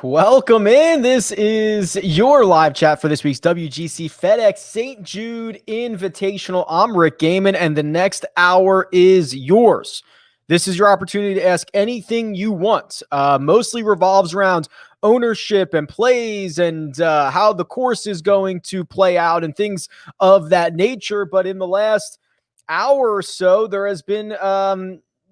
Welcome in. This is your live chat for this week's WGC-FedEx St Jude Invitational. I'm Rick Gehman, and the next hour is yours. This is your opportunity to ask anything you want. Mostly revolves around ownership and plays and how the course is going to play out and things of that nature. But in the last hour or so, there has been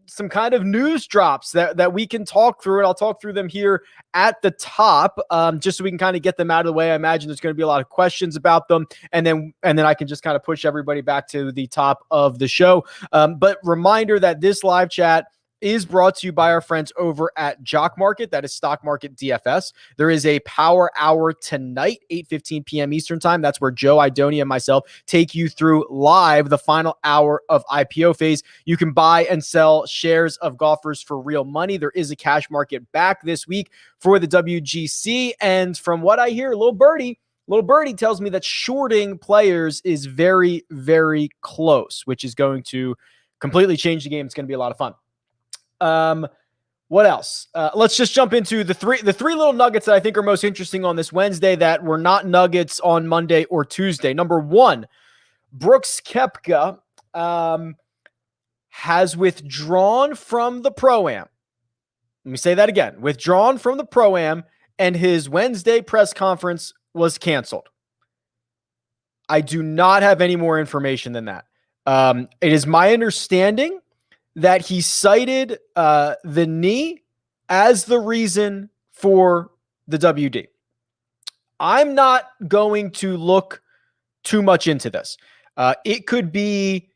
some kind of news drops that we can talk through, and I'll talk through them here at the top, just so we can kind of get them out of the way. I imagine there's going to be a lot of questions about them, and then I can just kind of push everybody back to the top of the show. But reminder that this live chat is brought to you by our friends over at Jock Market. That is Stock Market DFS. There is a power hour tonight, 8:15 p.m. Eastern time. That's where Joe, Idonia, and myself take you through live the final hour of IPO phase. You can buy and sell shares of golfers for real money. There is a cash market back this week for the WGC. And from what I hear, Little Birdie tells me that shorting players is very, very close, which is going to completely change the game. It's going to be a lot of fun. What else? Let's just jump into the three little nuggets that I think are most interesting on this Wednesday that were not nuggets on Monday or Tuesday. Number one, Brooks Koepka has withdrawn from the Pro-Am. Let me say that again. Withdrawn from the Pro-Am, and his Wednesday press conference was canceled. I do not have any more information than that. It is my understanding that he cited the knee as the reason for the WD. I'm not going to look too much into this. It could be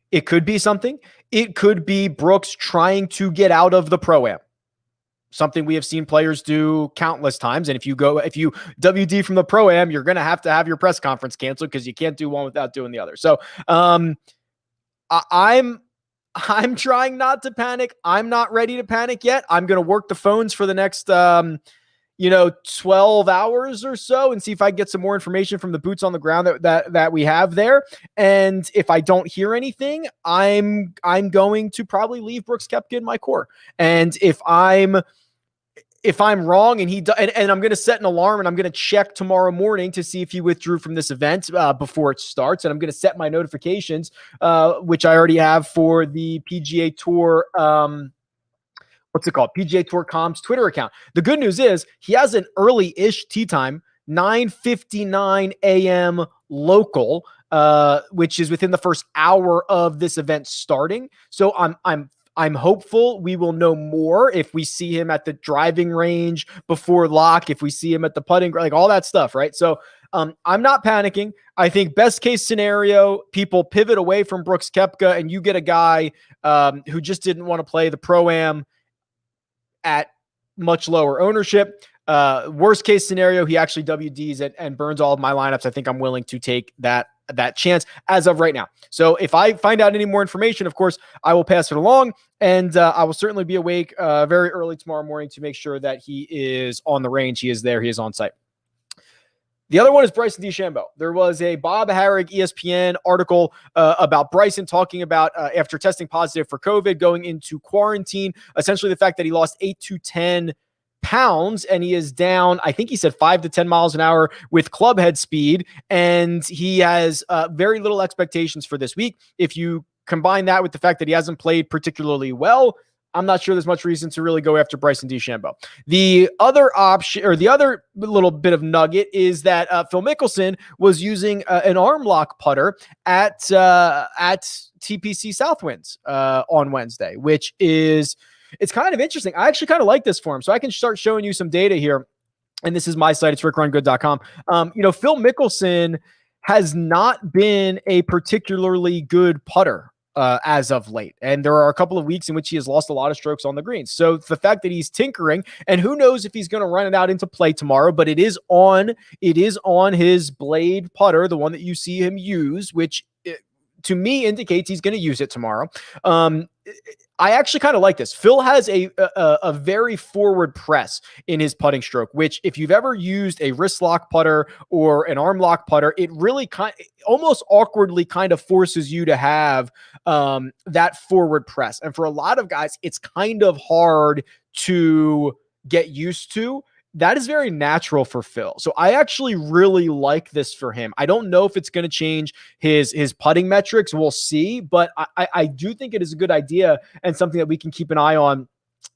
something. It could be Brooks trying to get out of the Pro-Am. Something we have seen players do countless times. And if you WD from the Pro-Am, you're going to have your press conference canceled because you can't do one without doing the other. So I'm trying not to panic. I'm not ready to panic yet. I'm going to work the phones for the next, 12 hours or so and see if I get some more information from the boots on the ground that we have there. And if I don't hear anything, I'm going to probably leave Brooks Koepka in my core. And if I'm wrong and and I'm going to set an alarm and I'm going to check tomorrow morning to see if he withdrew from this event before it starts. And I'm going to set my notifications, which I already have for the PGA Tour. PGA Tour Com's Twitter account. The good news is he has an early-ish tee time, 9:59 a.m. local, which is within the first hour of this event starting. So I'm hopeful we will know more if we see him at the driving range before lock, if we see him at the putting, like all that stuff, right? So I'm not panicking. I think best case scenario, people pivot away from Brooks Koepka and you get a guy who just didn't want to play the Pro-Am at much lower ownership. Worst case scenario, he actually WDs and burns all of my lineups. I think I'm willing to take that chance as of right now. So if I find out any more information, of course, I will pass it along, and I will certainly be awake very early tomorrow morning to make sure that he is on the range. He is there. He is on site. The other one is Bryson DeChambeau. There was a Bob Harrig ESPN article about Bryson talking about after testing positive for COVID, going into quarantine, essentially the fact that he lost 8 to 10 pounds and he is down, I think he said 5 to 10 miles an hour with club head speed. And he has very little expectations for this week. If you combine that with the fact that he hasn't played particularly well, I'm not sure there's much reason to really go after Bryson DeChambeau. The other option, or the other little bit of nugget, is that Phil Mickelson was using an arm lock putter at TPC Southwind on Wednesday, which is, it's kind of interesting. I actually kind of like this for him. So I can start showing you some data here. And this is my site. It's RickRunGood.com. Phil Mickelson has not been a particularly good putter as of late. And there are a couple of weeks in which he has lost a lot of strokes on the greens. So the fact that he's tinkering, and who knows if he's going to run it out into play tomorrow, but it is on his blade putter, the one that you see him use, which to me indicates he's going to use it tomorrow. I actually kind of like this. Phil has a very forward press in his putting stroke, which if you've ever used a wrist lock putter or an arm lock putter, it really almost awkwardly kind of forces you to have that forward press. And for a lot of guys, it's kind of hard to get used to that is very natural for Phil. So I actually really like this for him. I don't know if it's going to change his putting metrics. We'll see, but I do think it is a good idea and something that we can keep an eye on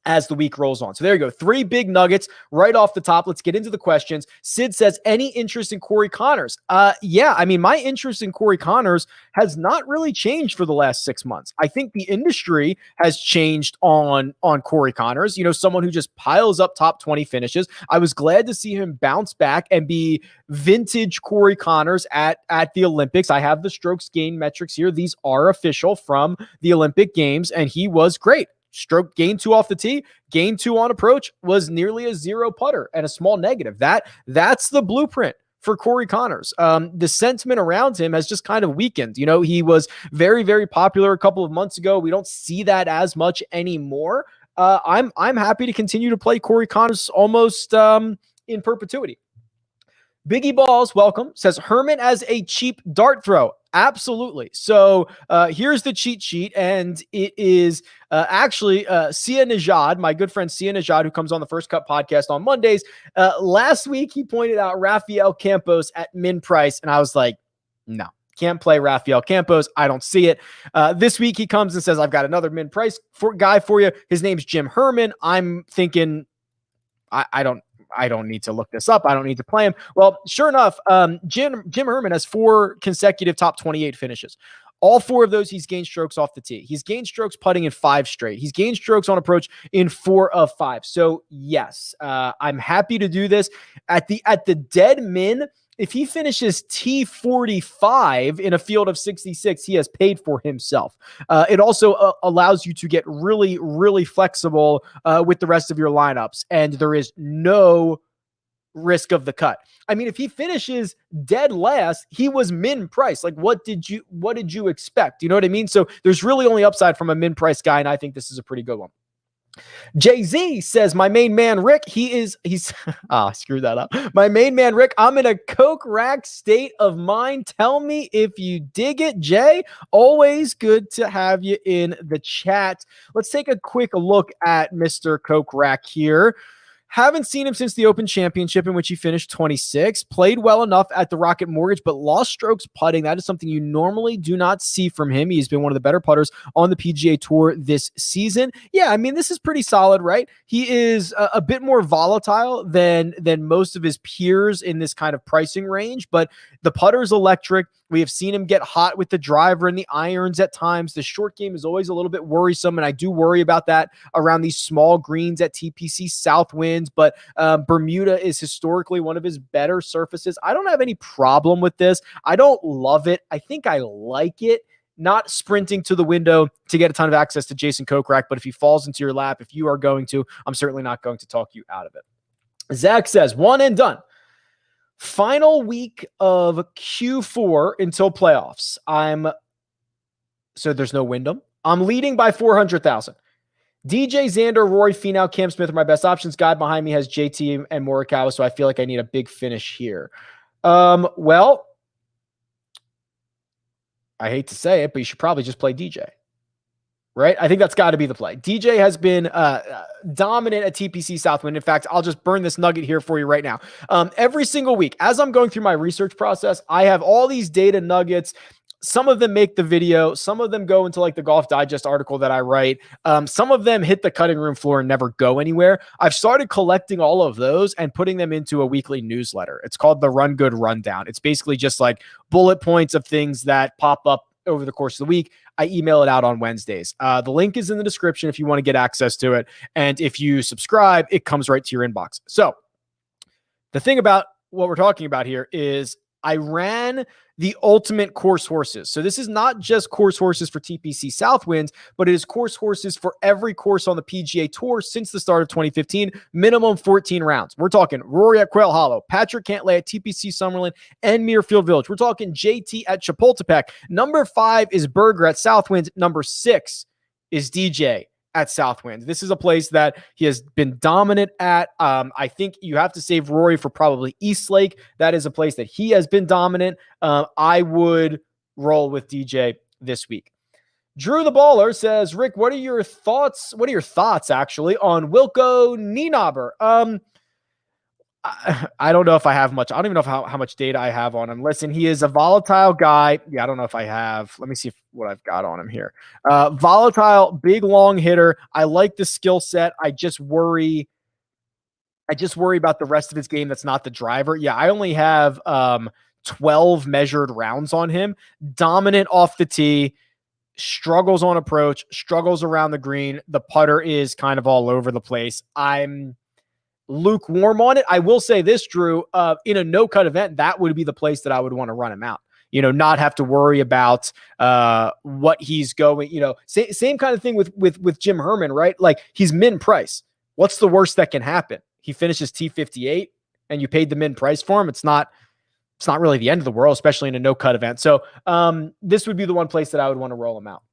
as the week rolls on. So there you go. 3 big nuggets right off the top. Let's get into the questions. Sid says, any interest in Corey Connors? Yeah, I mean, my interest in Corey Connors has not really changed for the last 6 months. I think the industry has changed on Corey Connors, someone who just piles up top 20 finishes. I was glad to see him bounce back and be vintage Corey Connors at the Olympics. I have the strokes gain metrics here. These are official from the Olympic Games, and he was great. Stroke gain 2 off the tee, gain 2 on approach, was nearly a 0 putter and a small negative. That's the blueprint for Corey Connors. The sentiment around him has just kind of weakened. He was very, very popular a couple of months ago. We don't see that as much anymore. I'm happy to continue to play Corey Connors almost in perpetuity. Biggie Balls, welcome, says Herman as a cheap dart throw. Absolutely. So here's the cheat sheet, and it is actually Sia Najad, my good friend Sia Najad, who comes on the First Cut podcast on Mondays. Last week, he pointed out Rafael Campos at min price, and I was like, no, can't play Rafael Campos. I don't see it. This week, he comes and says, I've got another min price guy for you. His name's Jim Herman. I'm thinking, I don't need to look this up. I don't need to play him. Well, sure enough, Jim Herman has 4 consecutive top 28 finishes. All 4 of those, he's gained strokes off the tee. He's gained strokes putting in 5 straight. He's gained strokes on approach in 4 of 5. So yes, I'm happy to do this at the dead min. If he finishes T45 in a field of 66, he has paid for himself. It also allows you to get really, really flexible with the rest of your lineups, and there is no risk of the cut. I mean, if he finishes dead last, he was min price. Like, what did you expect? You know what I mean? So there's really only upside from a min price guy, and I think this is a pretty good one. Jay-Z says, my main man, Rick, he's screwed that up. My main man, Rick, I'm in a coke rack state of mind. Tell me if you dig it, Jay. Always good to have you in the chat. Let's take a quick look at Mr. Coke Rack here. Haven't seen him since the Open Championship, in which he finished 26. Played well enough at the Rocket Mortgage, but lost strokes putting. That is something you normally do not see from him. He's been one of the better putters on the PGA Tour this season. Yeah, I mean, this is pretty solid, right? He is a bit more volatile than most of his peers in this kind of pricing range, but the putter is electric. We have seen him get hot with the driver and the irons at times. The short game is always a little bit worrisome, and I do worry about that around these small greens at TPC Southwind. But Bermuda is historically one of his better surfaces. I don't have any problem with this. I don't love it. I think I like it. Not sprinting to the window to get a ton of access to Jason Kokrak, but if he falls into your lap, if you are going to, I'm certainly not going to talk you out of it. Zach says, one and done. Final week of Q4 until playoffs. So there's no Wyndham. I'm leading by 400,000. DJ, Xander, Rory, Finau, Cam Smith are my best options. Guy behind me has JT and Morikawa, so I feel like I need a big finish here. Well, I hate to say it, but you should probably just play DJ. Right? I think that's got to be the play. DJ has been dominant at TPC Southwind. In fact, I'll just burn this nugget here for you right now. Every single week, as I'm going through my research process, I have all these data nuggets. Some of them make the video. Some of them go into like the Golf Digest article that I write. Some of them hit the cutting room floor and never go anywhere. I've started collecting all of those and putting them into a weekly newsletter. It's called the Run Good Rundown. It's basically just like bullet points of things that pop up over the course of the week. I email it out on Wednesdays. The link is in the description if you want to get access to it. And if you subscribe, it comes right to your inbox. So the thing about what we're talking about here is I ran the ultimate course horses. So this is not just course horses for TPC Southwind, but it is course horses for every course on the PGA Tour since the start of 2015, minimum 14 rounds. We're talking Rory at Quail Hollow, Patrick Cantlay at TPC Summerlin and Muirfield Village. We're talking JT at Chapultepec. Number 5 is Berger at Southwind. Number 6 is DJ at Southwind. This is a place that he has been dominant at. I think you have to save Rory for probably Eastlake. That is a place that he has been dominant. I would roll with DJ this week. Drew the Baller says, Rick, what are your thoughts? What are your thoughts actually on Wilco Nienaber? I don't know if I have much. I don't even know how much data I have on him. Listen, he is a volatile guy. Yeah, I don't know if I have. Let me see what I've got on him here. Volatile, big, long hitter. I like the skill set. I just worry about the rest of his game that's not the driver. Yeah, I only have 12 measured rounds on him. Dominant off the tee, struggles on approach, struggles around the green. The putter is kind of all over the place. I'm lukewarm on it. I will say this, Drew, in a no-cut event, that would be the place that I would want to run him out. Not have to worry about what he's going, same kind of thing with Jim Herman, right? Like, he's min price. What's the worst that can happen? He finishes T58 and you paid the min price for him. It's not really the end of the world, especially in a no-cut event. So this would be the one place that I would want to roll him out.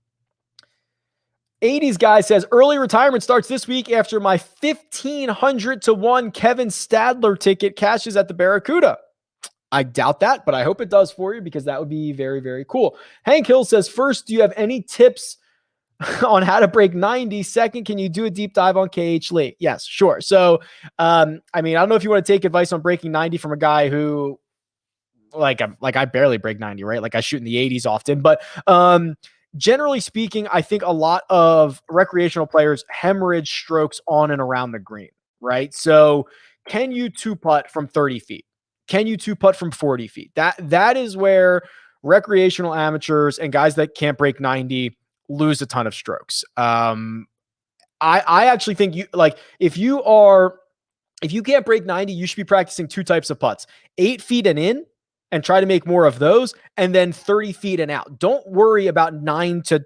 80s guy says, early retirement starts this week after my 1,500 to 1 Kevin Stadler ticket cashes at the Barracuda. I doubt that, but I hope it does for you, because that would be very, very cool. Hank Hill says, first, do you have any tips on how to break 90? Second, can you do a deep dive on KH Lee? Yes, sure. So, I don't know if you want to take advice on breaking 90 from a guy who, like I barely break 90, right? Like, I shoot in the 80s often, but, generally speaking, I think a lot of recreational players hemorrhage strokes on and around the green, right? So can you two putt from 30 feet? Can you two putt from 40 feet? That is where recreational amateurs and guys that can't break 90 lose a ton of strokes. I actually think if you can't break 90, you should be practicing two types of putts: 8 feet and in, and try to make more of those, and then 30 feet and out. Don't worry about 9 to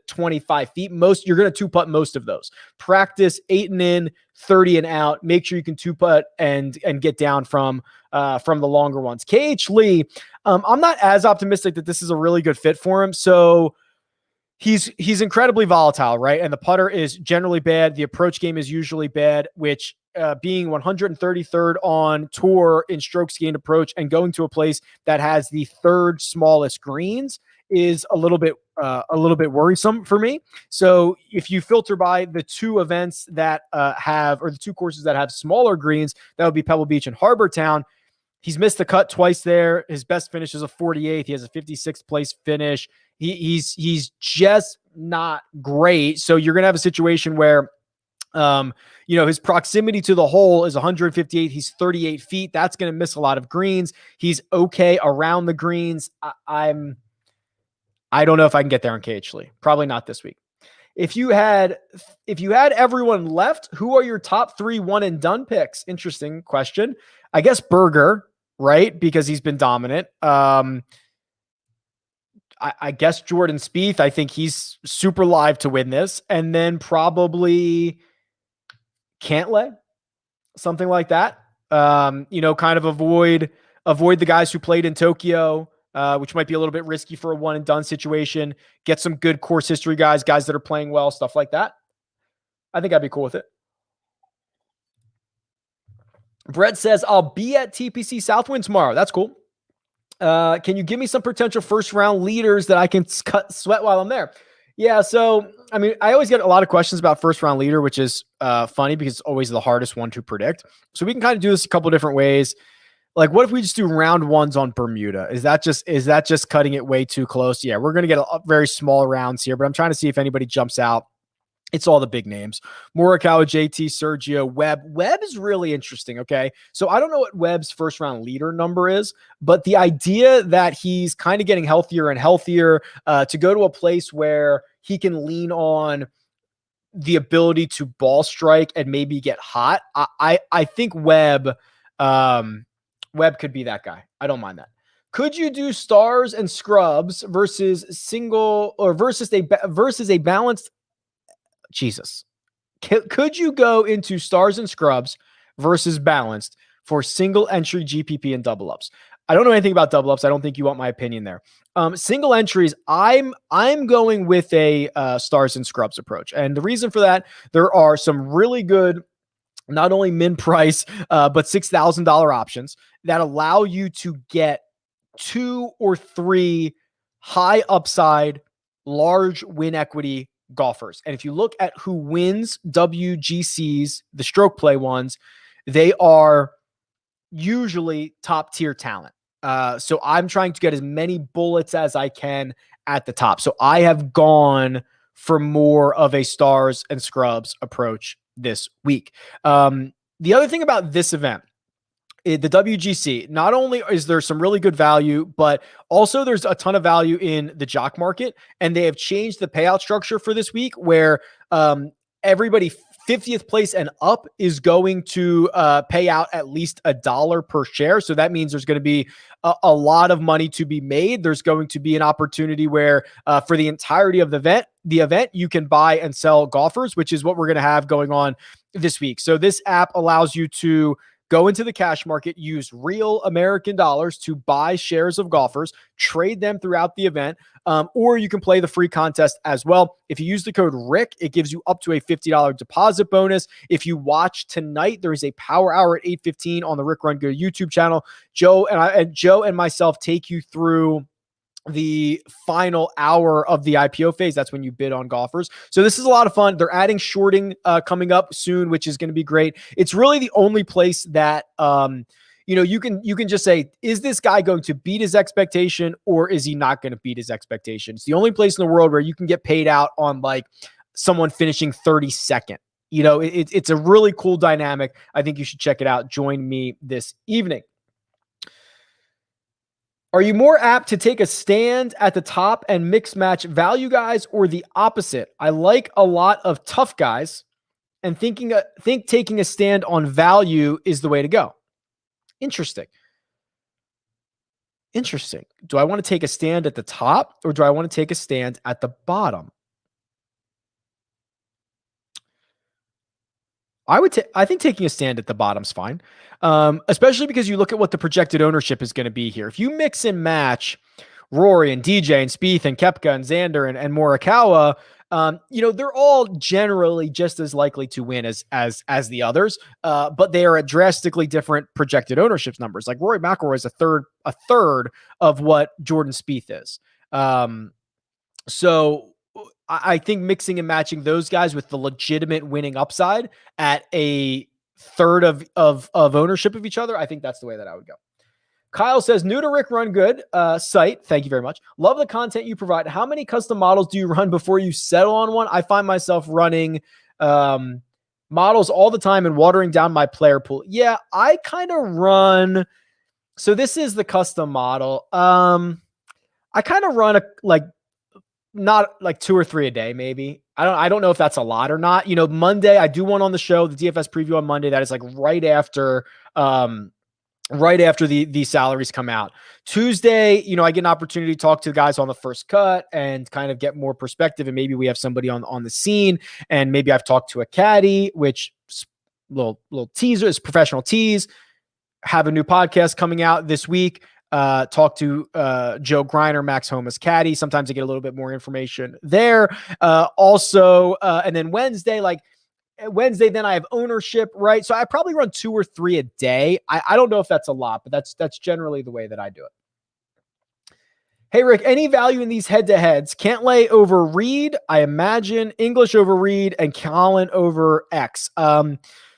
25 feet. You're going to two putt most of those. Practice 8 and in, 30 and out. Make sure you can two putt and get down from the longer ones. KH Lee, I'm not as optimistic that this is a really good fit for him. So he's incredibly volatile, right? And the putter is generally bad. The approach game is usually bad, which being 133rd on tour in strokes gained approach and going to a place that has the third smallest greens is a little bit worrisome for me. So if you filter by the two events that the two courses that have smaller greens, that would be Pebble Beach and Harbor Town. He's missed the cut twice there. His best finish is a 48th. He has a 56th place finish. He's just not great. So you're going to have a situation where, his proximity to the hole is 158. He's 38 feet. That's going to miss a lot of greens. He's okay around the greens. I don't know if I can get there on KH Lee. Probably not this week. If you had everyone left, who are your top 3 one and done picks? Interesting question. I guess Berger, right? Because he's been dominant. I guess Jordan Spieth. I think he's super live to win this. And then probably Cantlay, something like that. Kind of avoid the guys who played in Tokyo, which might be a little bit risky for a one and done situation. Get some good course history guys that are playing well, stuff like that. I think I'd be cool with it. Brett says, I'll be at TPC Southwind tomorrow. That's cool. Can you give me some potential first round leaders that I can sweat while I'm there? Yeah. So, I always get a lot of questions about first round leader, which is funny because it's always the hardest one to predict. So we can kind of do this a couple different ways. Like, what if we just do round ones on Bermuda? Is that just cutting it way too close? Yeah, we're going to get a very small rounds here, but I'm trying to see if anybody jumps out. It's all the big names: Morikawa, JT, Sergio, Webb. Webb is really interesting. Okay. So I don't know what Webb's first round leader number is, but the idea that he's kind of getting healthier and healthier to go to a place where he can lean on the ability to ball strike and maybe get hot. I think Webb could be that guy. I don't mind that. Could you do stars and scrubs versus a balanced? Jesus. Could you go into stars and scrubs versus balanced for single entry GPP and double ups? I don't know anything about double ups. I don't think you want my opinion there. Single entries, I'm going with a stars and scrubs approach. And the reason for that, there are some really good, not only min price, but $6,000 options that allow you to get 2 or 3 high upside, large win equity golfers. And if you look at who wins WGCs, the stroke play ones, they are usually top tier talent. So I'm trying to get as many bullets as I can at the top. So I have gone for more of a stars and scrubs approach this week. The other thing about this event, the WGC, not only is there some really good value, but also there's a ton of value in the Jock market. And they have changed the payout structure for this week where everybody 50th place and up is going to pay out at least $1 per share. So that means there's going to be a lot of money to be made. There's going to be an opportunity where for the entirety of the event, you can buy and sell golfers, which is what we're going to have going on this week. So this app allows you to go into the cash market, use real American dollars to buy shares of golfers, trade them throughout the event, or you can play the free contest as well. If you use the code RICK, it gives you up to a $50 deposit bonus. If you watch tonight, there is a power hour at 8:15 on the Rick Run Good YouTube channel. Joe and myself take you through the final hour of the IPO phase. That's when you bid on golfers. So this is a lot of fun. They're adding shorting coming up soon, which is going to be great. It's really the only place that you can just say, is this guy going to beat his expectation or is he not going to beat his expectation? It's the only place in the world where you can get paid out on like someone finishing 32nd. It's a really cool dynamic. I think you should check it out. Join me this evening. Are you more apt to take a stand at the top and mix match value guys or the opposite? I like a lot of tough guys and think taking a stand on value is the way to go. Interesting. Do I want to take a stand at the top or do I want to take a stand at the bottom? I think taking a stand at the bottom's fine, especially because you look at what the projected ownership is going to be here. If you mix and match Rory and DJ and Spieth and Koepka and Xander and Morikawa, they're all generally just as likely to win as the others, but they are at drastically different projected ownership numbers. Like Rory McIlroy is a third of what Jordan Spieth is. So I think mixing and matching those guys with the legitimate winning upside at a third of ownership of each other, I think that's the way that I would go. Kyle says, new to Rick Run Good site. Thank you very much. Love the content you provide. How many custom models do you run before you settle on one? I find myself running models all the time and watering down my player pool. Yeah, I kind of run. So this is the custom model. I kind of run not like 2 or 3 a day, maybe. I don't know if that's a lot or not. Monday, I do one on the show, the DFS preview on Monday. That is like right after the salaries come out. Tuesday, I get an opportunity to talk to the guys on the first cut and kind of get more perspective. And maybe we have somebody on the scene, and maybe I've talked to a caddy, which little teaser is professional tease. Have a new podcast coming out this week. Talk to Joe Griner, Max Homa's caddy. Sometimes I get a little bit more information there. And then Wednesday, then I have ownership, right? So I probably run 2 or 3 a day. I don't know if that's a lot, but that's generally the way that I do it. Hey, Rick, any value in these head-to-heads? Cantlay over Reed, I imagine. English over Reed and Collin over X.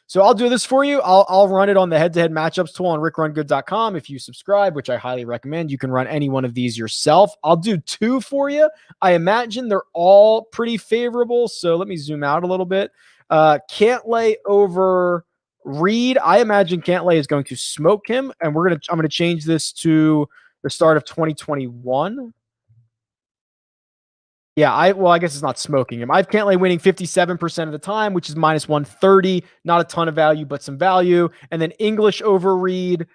So I'll do this for you. I'll run it on the head-to-head matchups tool on RickRunGood.com. If you subscribe, which I highly recommend, you can run any one of these yourself. I'll do 2 for you. I imagine they're all pretty favorable. So let me zoom out a little bit. Cantlay over Reed. I imagine Cantlay is going to smoke him, and I'm going to change this to the start of 2021. Yeah, I guess it's not smoking him. I have Cantlay winning 57% of the time, which is minus 130. Not a ton of value, but some value. And then English over Reed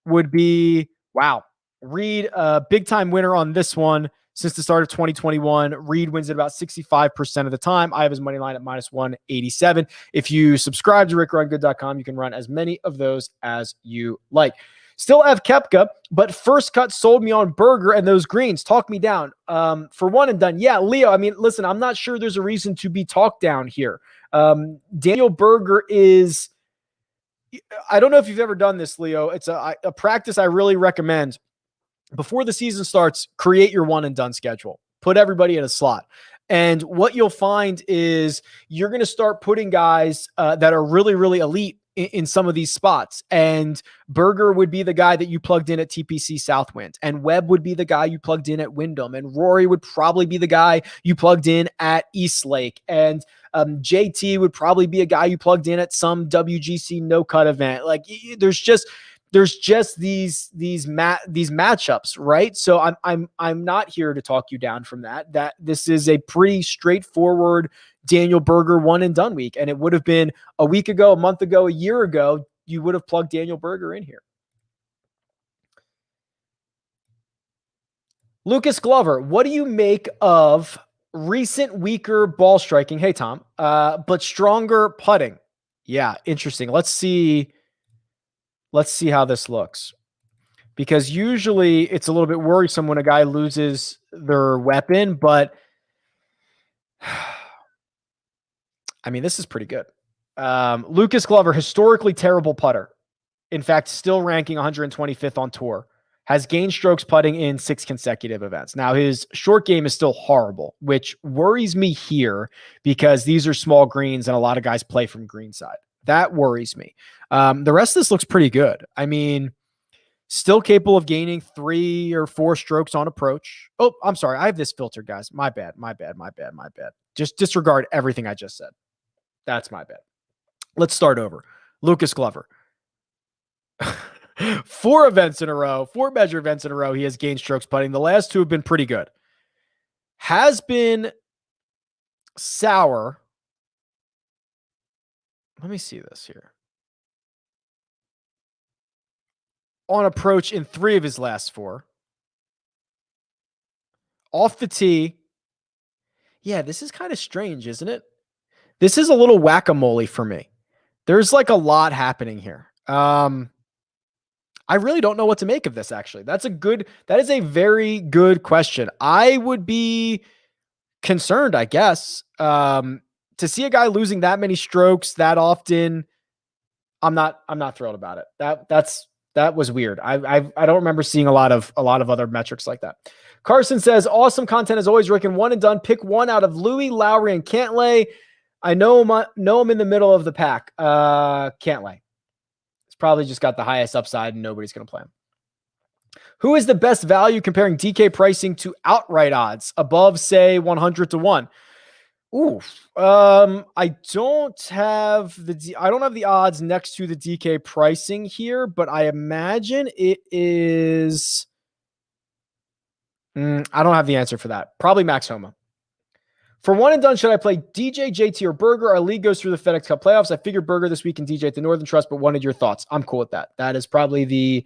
would be, wow. Reed, big time winner on this one since the start of 2021. Reed wins at about 65% of the time. I have his money line at minus 187. If you subscribe to RickRunGood.com, you can run as many of those as you like. Still have Koepka, but first cut sold me on Berger and those greens. Talk me down. For one and done. Yeah, Leo, I mean, listen, I'm not sure there's a reason to be talked down here. Daniel Berger is, I don't know if you've ever done this, Leo. It's a practice I really recommend. Before the season starts, create your one and done schedule. Put everybody in a slot. And what you'll find is you're going to start putting guys that are really, really elite in some of these spots. And Berger would be the guy that you plugged in at TPC Southwind, and Webb would be the guy you plugged in at Wyndham, and Rory would probably be the guy you plugged in at Eastlake, and JT would probably be a guy you plugged in at some WGC no cut event. Like there's just these matchups, right? So I'm not here to talk you down from that. That this is a pretty straightforward Daniel Berger one and done week, and it would have been a week ago, a month ago, a year ago. You would have plugged Daniel Berger in here. Lucas Glover, what do you make of recent weaker ball striking? Hey Tom, but stronger putting. Yeah, interesting. Let's see how this looks, because usually it's a little bit worrisome when a guy loses their weapon, but I mean, this is pretty good. Lucas Glover, historically terrible putter. In fact, still ranking 125th on tour. Has gained strokes putting in 6 consecutive events. Now, his short game is still horrible, which worries me here because these are small greens and a lot of guys play from greenside. That worries me. The rest of this looks pretty good. I mean, still capable of gaining 3 or 4 strokes on approach. Oh, I'm sorry. I have this filtered, guys. My bad. Just disregard everything I just said. That's my bad. Let's start over. Lucas Glover. 4 events in a row, 4 measure events in a row, he has gained strokes putting. The last 2 have been pretty good. Has been sour. Let me see this here. On approach in 3 of his last 4. Off the tee. Yeah, this is kind of strange, isn't it? This is a little whack-a-mole for me. There's like a lot happening here. I really don't know what to make of this, actually. That is a very good question. I would be concerned, I guess, to see a guy losing that many strokes that often. I'm not thrilled about it. That was weird. I don't remember seeing a lot of other metrics like that. Carson says, awesome content as always, Rick, and one and done. Pick one out of Louis, Lowry, and Cantlay. I know him in the middle of the pack. Cantlay. Probably just got the highest upside and nobody's going to play him. Who is the best value comparing DK pricing to outright odds above, say, 100 to 1? Ooh, I don't have the odds next to the DK pricing here, but I imagine it is. I don't have the answer for that. Probably Max Homa. For one and done, should I play DJ, JT, or Berger? Our league goes through the FedEx Cup playoffs. I figured Berger this week and DJ at the Northern Trust, but wanted your thoughts. I'm cool with that. That is probably the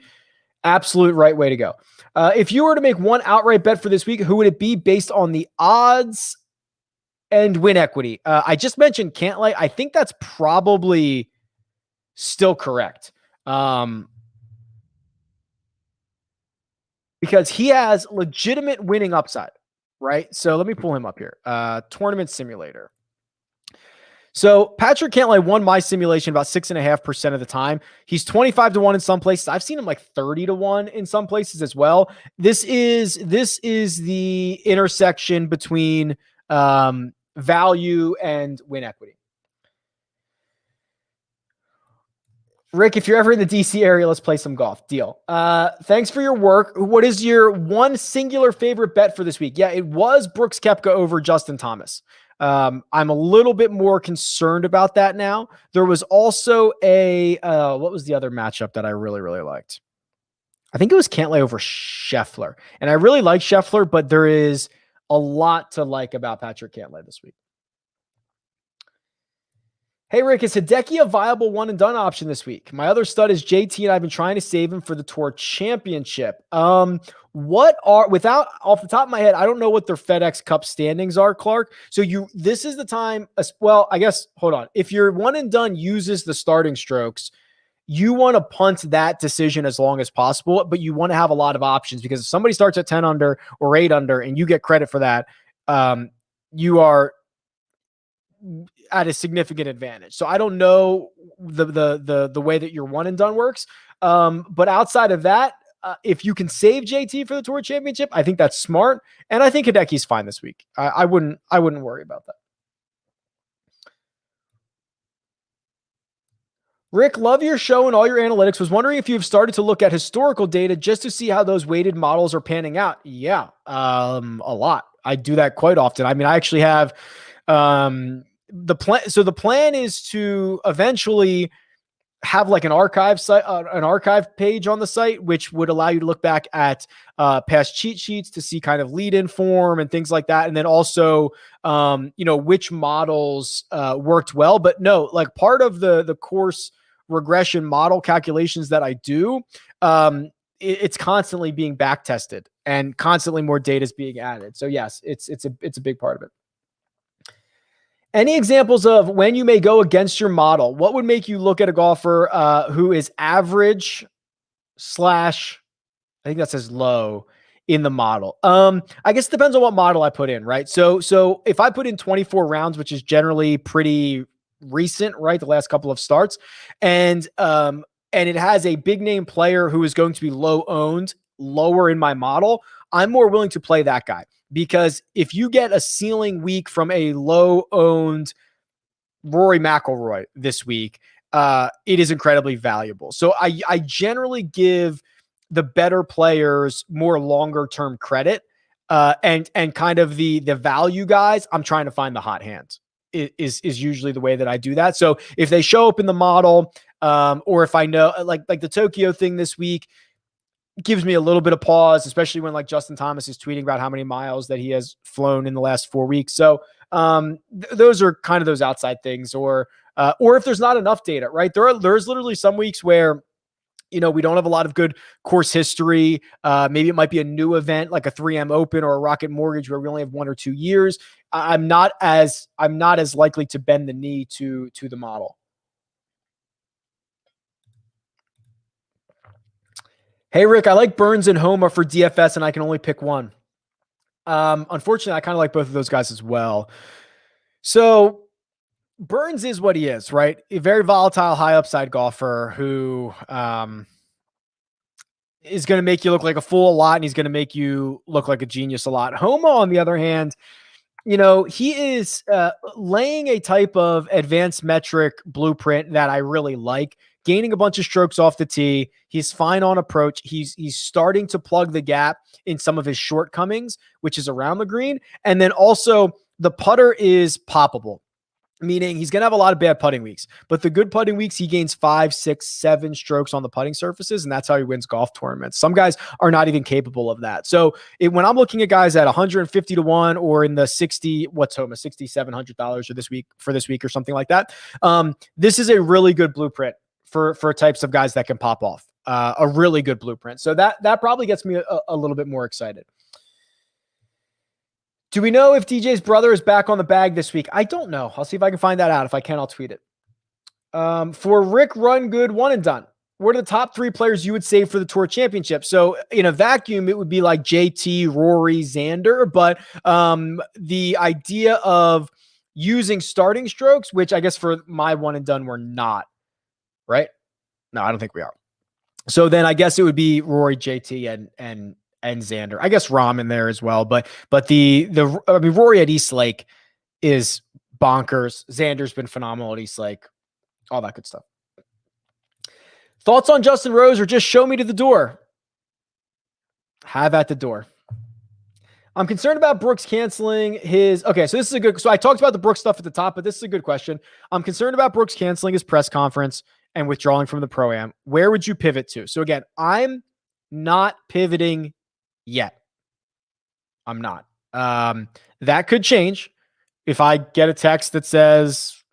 absolute right way to go. If you were to make one outright bet for this week, who would it be based on the odds and win equity? I just mentioned Cantlay. I think that's probably still correct. Because he has legitimate winning upside. Right? So let me pull him up here. Tournament simulator. So Patrick Cantlay won my simulation about 6.5% of the time. He's 25 to 1 in some places. I've seen him like 30 to 1 in some places as well. This is the intersection between value and win equity. Rick, if you're ever in the DC area, let's play some golf. Deal. Thanks for your work. What is your one singular favorite bet for this week? Yeah, it was Brooks Koepka over Justin Thomas. I'm a little bit more concerned about that now. There was also what was the other matchup that I really, really liked? I think it was Cantlay over Scheffler. And I really like Scheffler, but there is a lot to like about Patrick Cantlay this week. Hey, Rick, is Hideki a viable one and done option this week? My other stud is JT, and I've been trying to save him for the Tour Championship. Off the top of my head, I don't know what their FedEx Cup standings are, Clark. So this is the time. Well, I guess, hold on. If your one and done uses the starting strokes, you want to punt that decision as long as possible, but you want to have a lot of options, because if somebody starts at 10 under or 8 under and you get credit for that, you are at a significant advantage. So I don't know the way that your one and done works. But outside of that, if you can save JT for the Tour Championship, I think that's smart. And I think Hideki's fine this week. I wouldn't worry about that. Rick, love your show and all your analytics. Was wondering if you've started to look at historical data just to see how those weighted models are panning out. Yeah, a lot. I do that quite often. I mean, I actually have the plan. So the plan is to eventually have like an archive site, an archive page on the site, which would allow you to look back at past cheat sheets to see kind of lead in form and things like that. And then also, which models worked well. But no, like part of the course regression model calculations that I do, it's constantly being back tested and constantly more data is being added. So yes, it's a big part of it. Any examples of when you may go against your model? What would make you look at a golfer who is average / I think that says low in the model? I guess it depends on what model I put in, right? So if I put in 24 rounds, which is generally pretty recent, right? The last couple of starts, and it has a big name player who is going to be low owned, lower in my model, I'm more willing to play that guy. Because if you get a ceiling week from a low-owned Rory McIlroy this week, it is incredibly valuable. So I generally give the better players more longer-term credit, and kind of the value guys, I'm trying to find the hot hands. Is usually the way that I do that. So if they show up in the model, or if I know, like the Tokyo thing this week, gives me a little bit of pause, especially when like Justin Thomas is tweeting about how many miles that he has flown in the last 4 weeks. So those are kind of those outside things, or if there's not enough data, right? There's literally some weeks where, we don't have a lot of good course history. Maybe it might be a new event like a 3M Open or a Rocket Mortgage where we only have 1 or 2 years. I'm not as likely to bend the knee to the model. Hey, Rick, I like Burns and Homa for DFS, and I can only pick one. Unfortunately, I kind of like both of those guys as well. So Burns is what he is, right? A very volatile, high upside golfer who is going to make you look like a fool a lot, and he's going to make you look like a genius a lot. Homa, on the other hand, he is laying a type of advanced metric blueprint that I really like. Gaining a bunch of strokes off the tee. He's fine on approach. He's starting to plug the gap in some of his shortcomings, which is around the green. And then also the putter is poppable, meaning he's going to have a lot of bad putting weeks. But the good putting weeks, he gains 5, 6, 7 strokes on the putting surfaces, and that's how he wins golf tournaments. Some guys are not even capable of that. So when I'm looking at guys at 150 to 1 or in the 60, what's Homa, $6,700 for this week or something like that, this is a really good blueprint for types of guys that can pop off. A really good blueprint. So that probably gets me a little bit more excited. Do we know if DJ's brother is back on the bag this week? I don't know. I'll see if I can find that out. If I can, I'll tweet it. For Rick Run Good One and Done, what are the top 3 players you would save for the Tour Championship? So in a vacuum, it would be like JT, Rory, Xander. But the idea of using starting strokes, which I guess for my one and done, we're not. Right? No, I don't think we are. So then I guess it would be Rory, JT, and Xander. I guess Rahm in there as well. But Rory at East Lake is bonkers. Xander's been phenomenal at East Lake. All that good stuff. Thoughts on Justin Rose, or just show me to the door? Have at the door. I'm concerned about Brooks canceling his. Okay, so this is a good. So I talked about the Brooks stuff at the top, but this is a good question. I'm concerned about Brooks canceling his press conference and withdrawing from the Pro-Am. Where would you pivot to? So again, I'm not pivoting yet. I'm not. That could change if I get a text that says,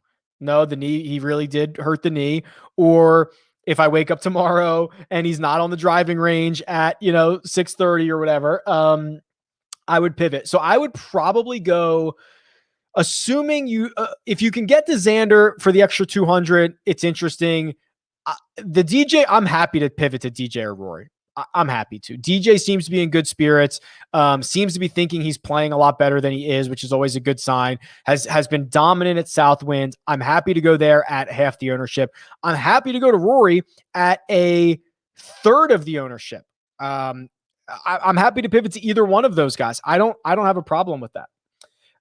no, the knee, he really did hurt the knee. Or if I wake up tomorrow and he's not on the driving range at, 6:30 or whatever, I would pivot. So I would probably go, assuming if you can get to Xander for the extra 200, it's interesting. The DJ, I'm happy to pivot to DJ or Rory. I'm happy to. DJ seems to be in good spirits, seems to be thinking he's playing a lot better than he is, which is always a good sign, has been dominant at Southwind. I'm happy to go there at half the ownership. I'm happy to go to Rory at a third of the ownership. I'm happy to pivot to either one of those guys. I don't have a problem with that.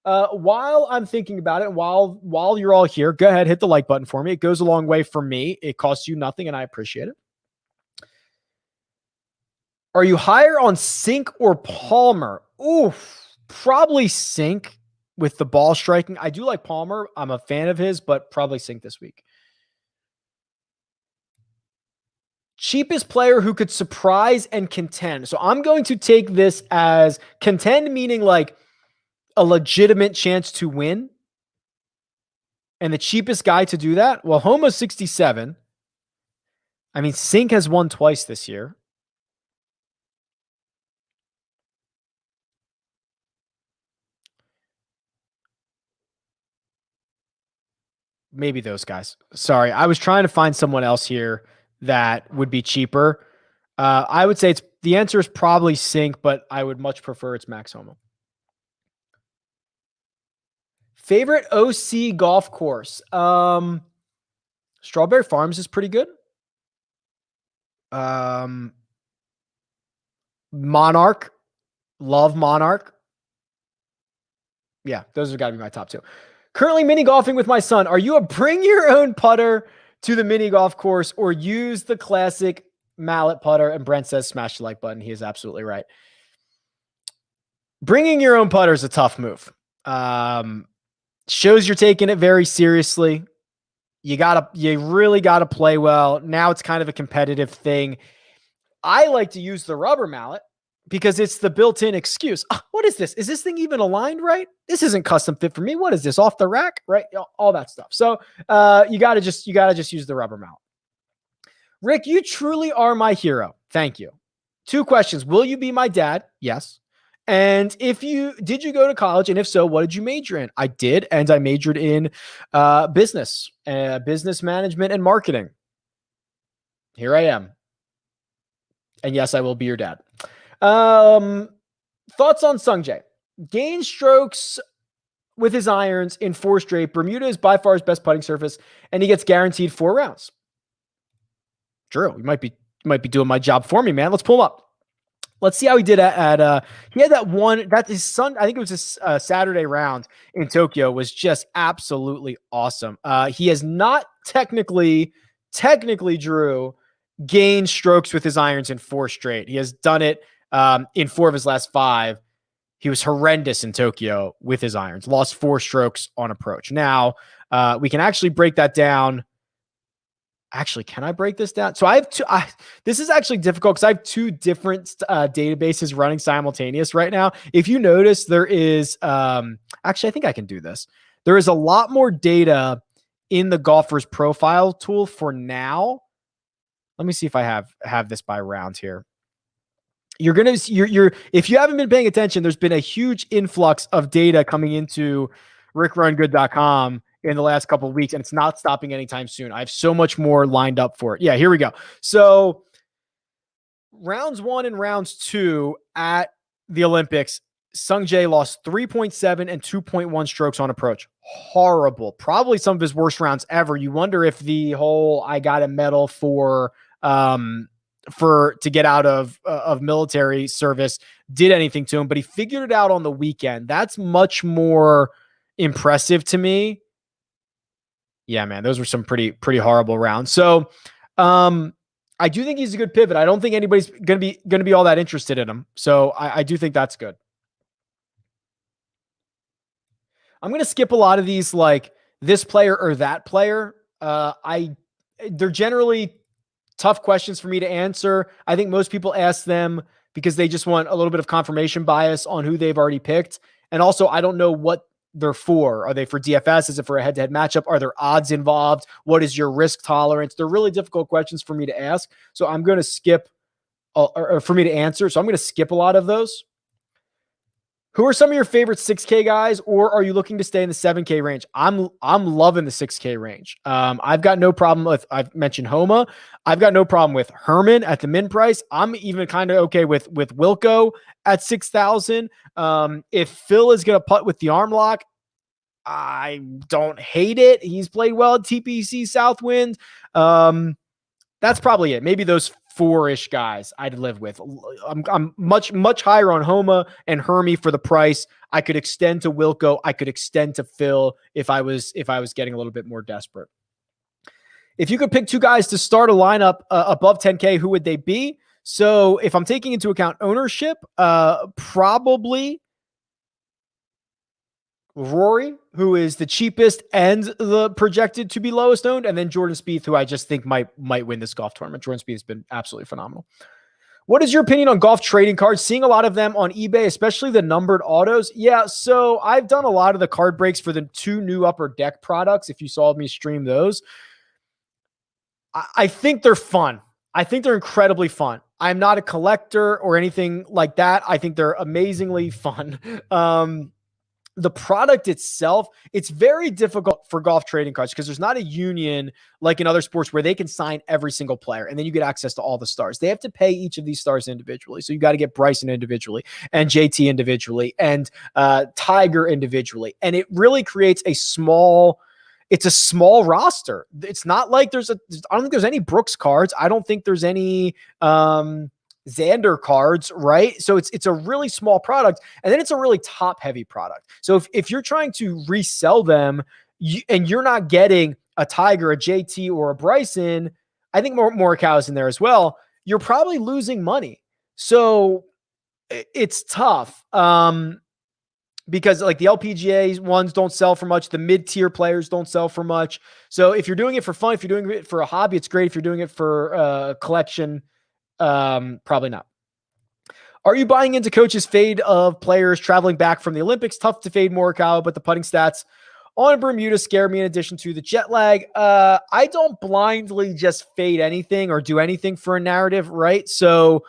While I'm thinking about it, while you're all here, go ahead, hit the like button for me. It goes a long way for me. It costs you nothing, and I appreciate it. Are you higher on Sink or Palmer? Oof, probably Sink with the ball striking. I do like Palmer. I'm a fan of his, but probably Sink this week. Cheapest player who could surprise and contend. So I'm going to take this as contend, meaning like a legitimate chance to win. And the cheapest guy to do that? Well, Homa's 67. I mean, Sink has won twice this year. Maybe those guys. Sorry, I was trying to find someone else here that would be cheaper. I would say the answer is probably Sink, but I would much prefer it's Max Homa. Favorite OC golf course? Strawberry Farms is pretty good. Monarch. Love Monarch. Yeah, those have got to be my top two. Currently mini golfing with my son. Are you a bring your own putter to the mini golf course or use the classic mallet putter? And Brent says smash the like button. He is absolutely right. Bringing your own putter is a tough move. Shows you're taking it very seriously. You really gotta play well. Now it's kind of a competitive thing. I like to use the rubber mallet because it's the built-in excuse. What is this? Is this thing even aligned right? This isn't custom fit for me. What is this, off the rack? Right? All that stuff. So you gotta just use the rubber mallet. Rick, you truly are my hero. Thank you. 2 questions. Will you be my dad? Yes. And did you go to college? And if so, what did you major in? I did. And I majored in business management and marketing. Here I am. And yes, I will be your dad. Thoughts on Sungjae? Gain strokes with his irons in 4 straight. Bermuda is by far his best putting surface, and he gets guaranteed 4 rounds. Drew, you might be doing my job for me, man. Let's pull him up. Let's see how he did at he had that one, that his son, I think it was his Saturday round in Tokyo was just absolutely awesome. He has not technically, Drew, gained strokes with his irons in 4 straight. He has done it in 4 of his last 5. He was horrendous in Tokyo with his irons, lost 4 strokes on approach. Now, we can actually break that down. Actually, can I break this down? So I have 2. This is actually difficult because I have 2 different databases running simultaneous right now. If you notice, there is actually, I think I can do this. There is a lot more data in the golfer's profile tool for now. Let me see if I have this by round here. You're if you haven't been paying attention, there's been a huge influx of data coming into RickRunGood.com in the last couple of weeks, and it's not stopping anytime soon. I have so much more lined up for it. Yeah, here we go. So rounds 1 and rounds 2 at the Olympics, Sungjae lost 3.7 and 2.1 strokes on approach. Horrible. Probably some of his worst rounds ever. You wonder if the whole I got a medal for to get out of military service did anything to him, but he figured it out on the weekend. That's much more impressive to me. Yeah, man, those were some pretty horrible rounds. So, I do think he's a good pivot. I don't think anybody's going to be all that interested in him. So I do think that's good. I'm going to skip a lot of these, like this player or that player. They're generally tough questions for me to answer. I think most people ask them because they just want a little bit of confirmation bias on who they've already picked. And also, I don't know what they're for. Are they for DFS? Is it for a head-to-head matchup? Are there odds involved? What is your risk tolerance? They're really difficult questions for me to ask. So I'm going to skip, or for me to answer. So I'm going to skip a lot of those. Who are some of your favorite 6K guys, or are you looking to stay in the 7K range? I'm loving the 6K range. I've got no problem with, I've mentioned Homa. I've got no problem with Herman at the min price. I'm even kind of okay with Wilco at 6,000. If Phil is going to putt with the arm lock, I don't hate it. He's played well at TPC Southwind. That's probably it. Maybe those 4-ish guys I'd live with. I'm much higher on Homa and Hermy for the price. I could extend to Wilco. I could extend to Phil if I was getting a little bit more desperate. If you could pick two guys to start a lineup above 10K, who would they be? So if I'm taking into account ownership, probably Rory, who is the cheapest and the projected to be lowest owned, and then Jordan Spieth, who I just think might win this golf tournament. Jordan Spieth has been absolutely phenomenal. What is your opinion on golf trading cards? Seeing a lot of them on eBay, especially the numbered autos. Yeah, so I've done a lot of the card breaks for the 2 new Upper Deck products. If you saw me stream those, I think they're fun. I think they're incredibly fun. I'm not a collector or anything like that. I think they're amazingly fun. The product itself, it's very difficult for golf trading cards because there's not a union like in other sports where they can sign every single player and then you get access to all the stars. They have to pay each of these stars individually. So you got to get Bryson individually and JT individually and Tiger individually. And it really creates a small roster. It's not like I don't think there's any Brooks cards. I don't think there's any Xander cards, right? So it's a really small product, and then it's a really top heavy product. So if you're trying to resell them and you're not getting a Tiger, a JT, or a Bryson, I think Morikawa's in there as well, you're probably losing money. So it's tough. Because like the LPGA ones don't sell for much. The mid-tier players don't sell for much. So if you're doing it for fun, if you're doing it for a hobby, it's great. If you're doing it for a collection, probably not. Are you buying into coach's fade of players traveling back from the Olympics? Tough to fade Morikawa, but the putting stats on Bermuda scare me in addition to the jet lag. I don't blindly just fade anything or do anything for a narrative, right? So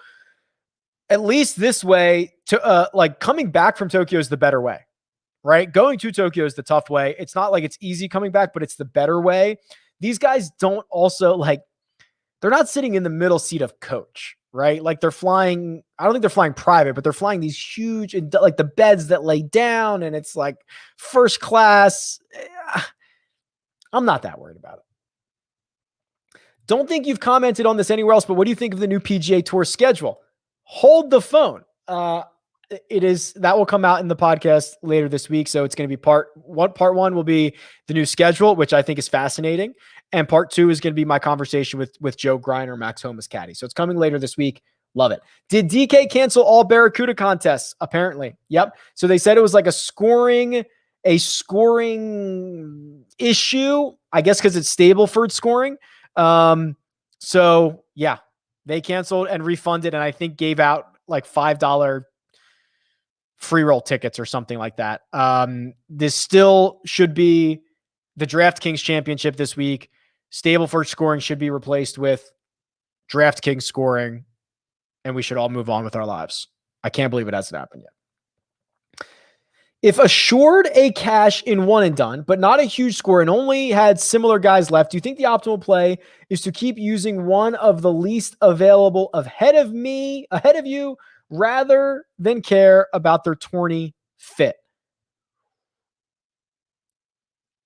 at least this way, like coming back from Tokyo is the better way, right? Going to Tokyo is the tough way. It's not like it's easy coming back, but it's the better way. These guys don't also they're not sitting in the middle seat of coach, right? Like they're flying, I don't think they're flying private, but they're flying these huge, like the beds that lay down and it's like first class. I'm not that worried about it. Don't think you've commented on this anywhere else, but what do you think of the new PGA Tour schedule? Hold the phone. That will come out in the podcast later this week. So it's going to be part one will be the new schedule, which I think is fascinating. And part 2 is going to be my conversation with Joe Griner, Max Homa's caddy. So it's coming later this week. Love it. Did DK cancel all Barracuda contests? Apparently. Yep. So they said it was like a scoring issue, I guess, because it's Stableford scoring. So yeah, they canceled and refunded, and I think gave out like $5 free roll tickets or something like that. This still should be the DraftKings championship this week. Stableford scoring should be replaced with DraftKings scoring, and we should all move on with our lives. I can't believe it hasn't happened yet. If assured a cash in one and done, but not a huge score and only had similar guys left, do you think the optimal play is to keep using one of the least available ahead of you, rather than care about their tourney fit?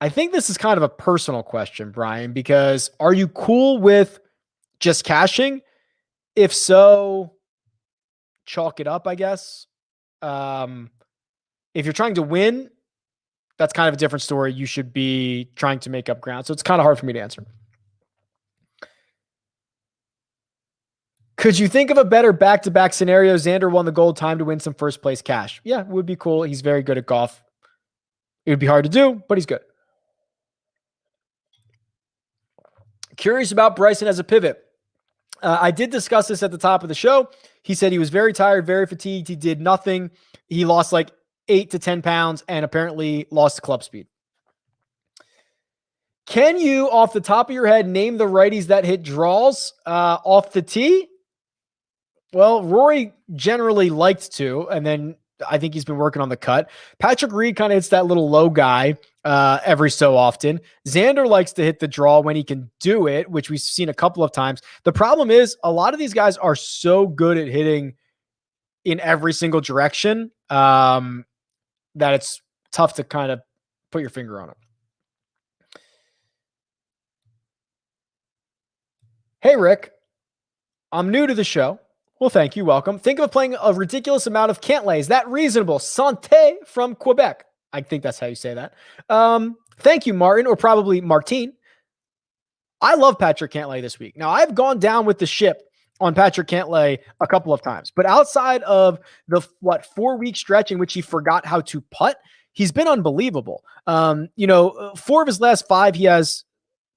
I think this is kind of a personal question, Brian, because are you cool with just cashing? If so, chalk it up, I guess. If you're trying to win, that's kind of a different story. You should be trying to make up ground. So it's kind of hard for me to answer. Could you think of a better back-to-back scenario? Xander won the gold, time to win some first place cash. Yeah, it would be cool. He's very good at golf. It would be hard to do, but he's good. Curious about Bryson as a pivot. I did discuss this at the top of the show. He said he was very tired, very fatigued. He did nothing. He lost like 8 to 10 pounds and apparently lost club speed. Can you, off the top of your head, name the righties that hit draws off the tee? Well, Rory generally liked to, and then I think he's been working on the cut. Patrick Reed kind of hits that little low guy every so often. Xander likes to hit the draw when he can do it, which we've seen a couple of times. The problem is a lot of these guys are so good at hitting in every single direction that it's tough to kind of put your finger on it. Hey, Rick. I'm new to the show. Well, thank you. Welcome. Think of playing a ridiculous amount of can't lay. Is that reasonable? Santé from Quebec. I think that's how you say that. Thank you, Martin, or probably Martine. I love Patrick Cantlay this week. Now, I've gone down with the ship on Patrick Cantlay a couple of times, but outside of the 4-week stretch in which he forgot how to putt, he's been unbelievable. 4 of his last 5, he has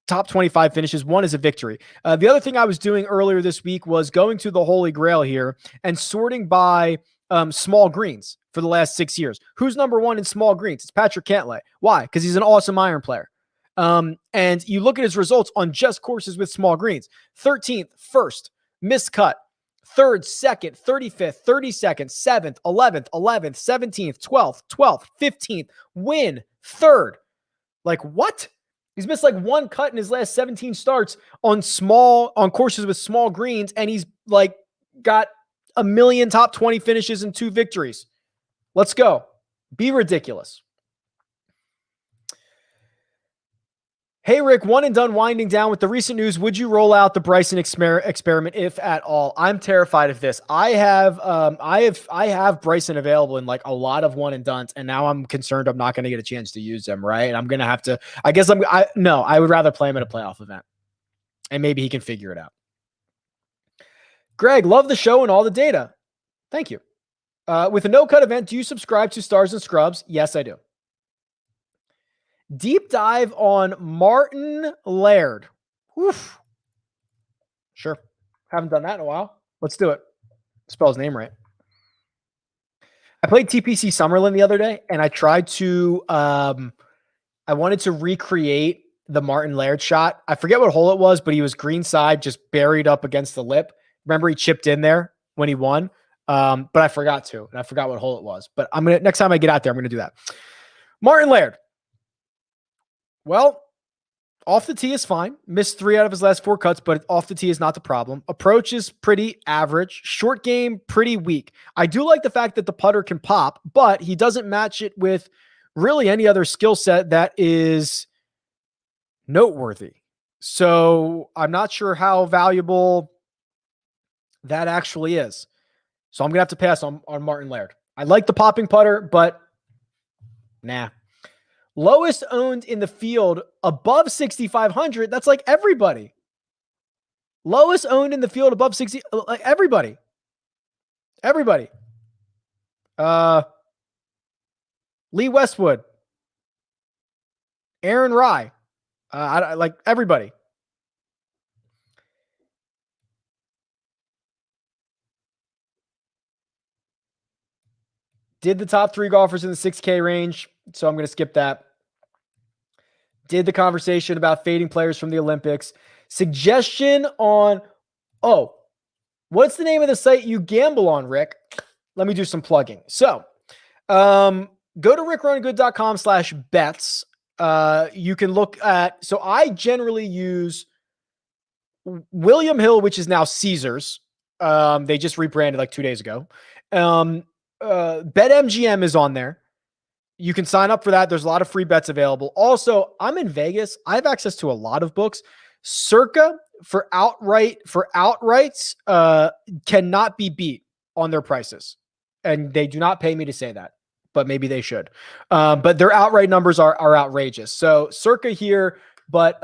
top 25 finishes. 1 is a victory. The other thing I was doing earlier this week was going to the Holy Grail here and sorting by small greens for the last 6 years. Who's number 1 in small greens? It's Patrick Cantlay. Why? Because he's an awesome iron player. And you look at his results on just courses with small greens. 13th, 1st, missed cut. 3rd, 2nd, 35th, 32nd, 7th, 11th, 11th, 17th, 12th, 12th, 15th, win, 3rd. Like what? He's missed like 1 cut in his last 17 starts on courses with small greens. And he's like got a million top 20 finishes and 2 victories. Let's go. Be ridiculous. Hey, Rick, one and done winding down with the recent news. Would you roll out the Bryson experiment if at all? I'm terrified of this. I have Bryson available in like a lot of one and dones, and now I'm concerned I'm not going to get a chance to use them, right? I'm going to have to, I would rather play him at a playoff event, and maybe he can figure it out. Greg, love the show and all the data. Thank you. With a no-cut event, do you subscribe to Stars and Scrubs? Yes, I do. Deep dive on Martin Laird. Oof. Sure. Haven't done that in a while. Let's do it. Spell his name right. I played TPC Summerlin the other day, and I tried to, I wanted to recreate the Martin Laird shot. I forget what hole it was, but he was green side, just buried up against the lip. Remember he chipped in there when he won? But I forgot to, and I forgot what hole it was. But next time I get out there, I'm going to do that. Martin Laird. Well, off the tee is fine. Missed 3 out of his last 4 cuts, but off the tee is not the problem. Approach is pretty average. Short game, pretty weak. I do like the fact that the putter can pop, but he doesn't match it with really any other skill set that is noteworthy. So I'm not sure how valuable that actually is. So I'm going to have to pass on Martin Laird. I like the popping putter, but nah. Lowest owned in the field above 6,500. That's like everybody. Lowest owned in the field above 60. Like everybody. Everybody. Lee Westwood. Aaron Rye. I like everybody. Did the top 3 golfers in the 6K range. So I'm going to skip that. Did the conversation about fading players from the Olympics. Suggestion on, what's the name of the site you gamble on, Rick? Let me do some plugging. So go to RickRunGood.com/bets. You can look at, so I generally use William Hill, which is now Caesars. They just rebranded like 2 days ago. BetMGM is on there. You can sign up for that. There's a lot of free bets available. Also, I'm in Vegas. I have access to a lot of books. Circa for outrights cannot be beat on their prices. And they do not pay me to say that, but maybe they should. But their outright numbers are outrageous. So Circa here, but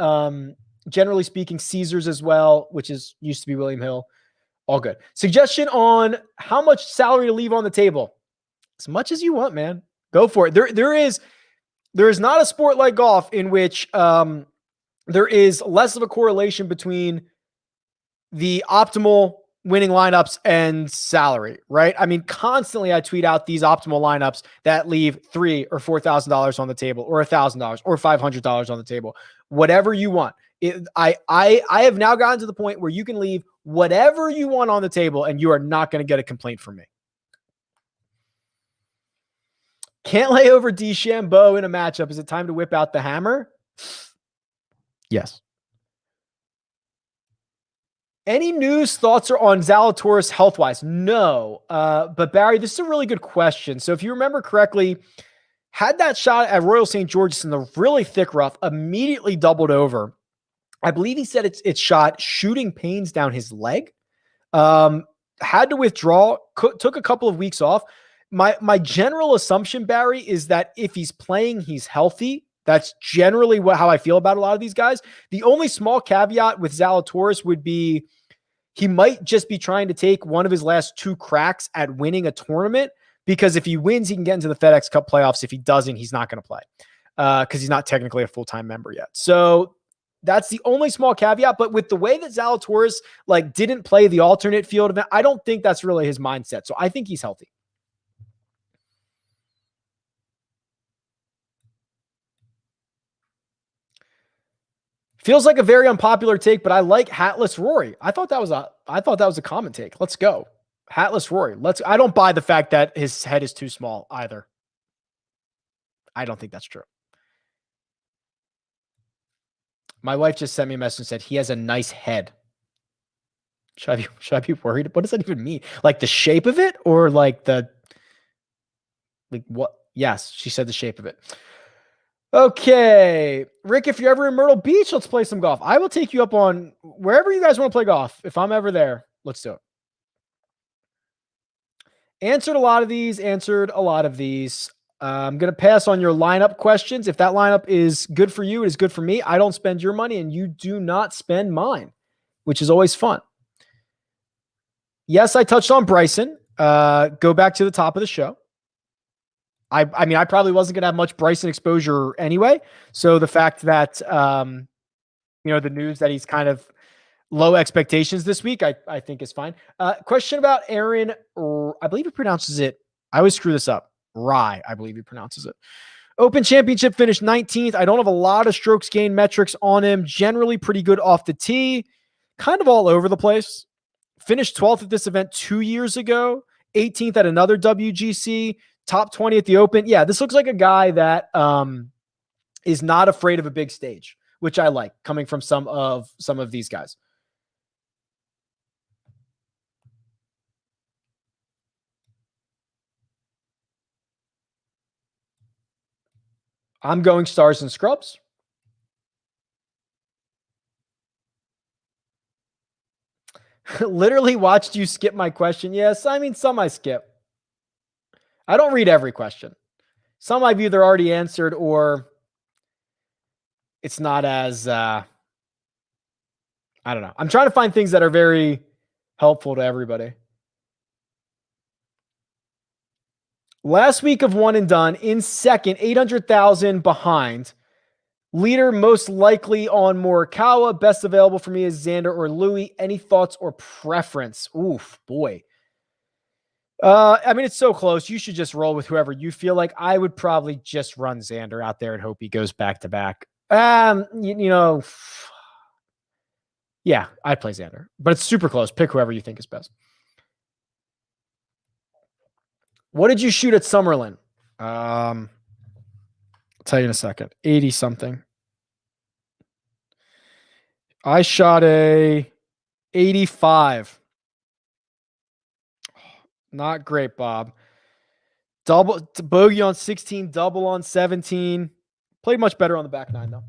generally speaking, Caesars as well, which used to be William Hill. All good. Suggestion on how much salary to leave on the table. As much as you want, man. Go for it. There is not a sport like golf in which there is less of a correlation between the optimal winning lineups and salary, right? I mean, constantly I tweet out these optimal lineups that leave $3,000 or $4,000 on the table, or $1,000 or $500 on the table, whatever you want. I have now gotten to the point where you can leave whatever you want on the table and you are not going to get a complaint from me. Can't lay over DeChambeau in a matchup. Is it time to whip out the hammer? Yes. Any news, thoughts are on Zalatoris health-wise? No. But Barry, this is a really good question. So if you remember correctly, had that shot at Royal St. George's in the really thick rough, immediately doubled over. I believe he said it's shot shooting pains down his leg. Had to withdraw, took a couple of weeks off. My general assumption, Barry, is that if he's playing, he's healthy. That's generally how I feel about a lot of these guys. The only small caveat with Zalatoris would be he might just be trying to take one of his last 2 cracks at winning a tournament, because if he wins, he can get into the FedEx Cup playoffs. If he doesn't, he's not going to play because he's not technically a full-time member yet. So that's the only small caveat. But with the way that Zalatoris didn't play the alternate field event, I don't think that's really his mindset. So I think he's healthy. Feels like a very unpopular take, but I like hatless Rory. I thought that was a common take. Let's go. Hatless Rory. I don't buy the fact that his head is too small either. I don't think that's true. My wife just sent me a message and said he has a nice head. Should I be worried? What does that even mean? Like the shape of it, or what? Yes, she said the shape of it. Okay, Rick, if you're ever in Myrtle Beach, let's play some golf. I will take you up on wherever you guys want to play golf. If I'm ever there, let's do it. Answered a lot of these. I'm going to pass on your lineup questions. If that lineup is good for you, it is good for me. I don't spend your money and you do not spend mine, which is always fun. Yes, I touched on Bryson. Go back to the top of the show. I mean, I probably wasn't going to have much Bryson exposure anyway. So the fact that, the news that he's kind of low expectations this week, I think is fine. Question about Aaron. I believe he pronounces it. I always screw this up. Rye, I believe he pronounces it. Open Championship finished 19th. I don't have a lot of strokes gain metrics on him. Generally pretty good off the tee. Kind of all over the place. Finished 12th at this event 2 years ago. 18th at another WGC. Top 20 at the Open. Yeah, this looks like a guy that is not afraid of a big stage, which I like coming from some of these guys. I'm going stars and scrubs. Literally watched you skip my question. Yes, I mean, some I skip. I don't read every question. Some I've either already answered or it's not as, I don't know. I'm trying to find things that are very helpful to everybody. Last week of one and done, in second, 800,000 behind. Leader most likely on Morikawa. Best available for me is Xander or Louis. Any thoughts or preference? Oof, boy. I mean, it's so close. You should just roll with whoever you feel like. I would probably just run Xander out there and hope he goes back to back. Yeah, I'd play Xander, but it's super close. Pick whoever you think is best. What did you shoot at Summerlin? I'll tell you in a second. 80 something. I shot a 85. Not great, Bob. Double bogey on 16, double on 17. Played much better on the back nine, though.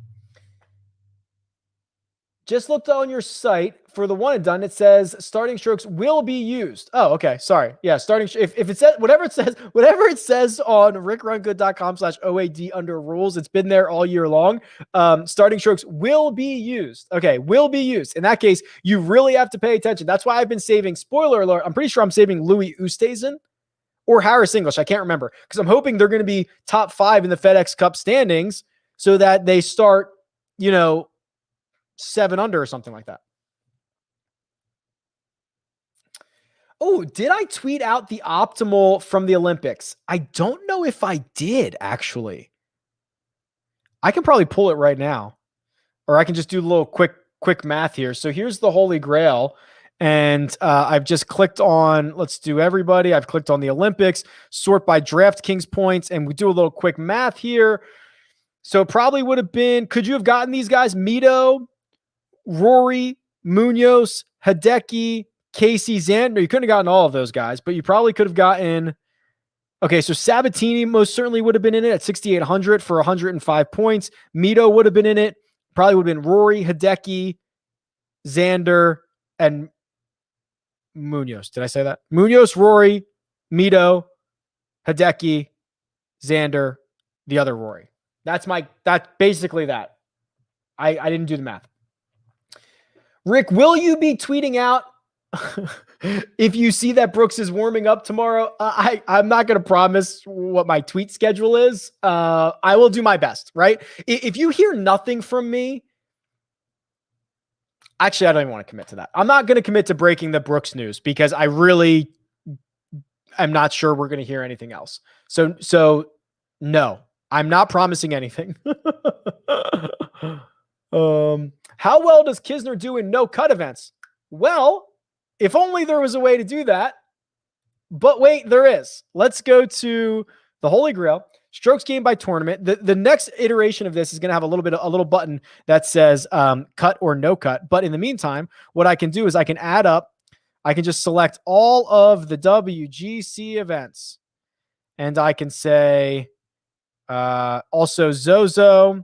Just looked on your site for the one and done. It says starting strokes will be used. Oh, okay. Sorry. Yeah. Starting. If it says whatever it says on RickRunGood.com/OAD under rules, it's been there all year long. Starting strokes will be used. Okay. Will be used. In that case, you really have to pay attention. That's why I've been saving, spoiler alert, I'm pretty sure I'm saving Louis Oosthuizen or Harris English. I can't remember because I'm hoping they're going to be top 5 in the FedEx Cup standings so that they start, 7 under or something like that. Oh, did I tweet out the optimal from the Olympics? I don't know if I did, actually. I can probably pull it right now. Or I can just do a little quick math here. So here's the Holy Grail. And I've just clicked on, let's do everybody. I've clicked on the Olympics, sort by DraftKings points, and we do a little quick math here. So it probably would have been, could you have gotten these guys? Mito, Rory, Munoz, Hideki, Casey, Xander. You couldn't have gotten all of those guys, but you probably could have gotten. Okay, so Sabatini most certainly would have been in it at 6,800 for 105 points. Mito would have been in it. Probably would have been Rory, Hideki, Xander, and Munoz. Did I say that? Munoz, Rory, Mito, Hideki, Xander, the other Rory. That's basically that. I didn't do the math. Rick, will you be tweeting out if you see that Brooks is warming up tomorrow? I'm not going to promise what my tweet schedule is. I will do my best, right? If you hear nothing from me, actually, I don't even want to commit to that. I'm not going to commit to breaking the Brooks news because I really am not sure we're going to hear anything else. So no, I'm not promising anything. How well does Kisner do in no cut events? Well, if only there was a way to do that. But wait, there is. Let's go to the Holy Grail. Strokes gained by tournament. The next iteration of this is going to have a little button that says cut or no cut. But in the meantime, what I can do is I can add up. I can just select all of the WGC events. And I can say also Zozo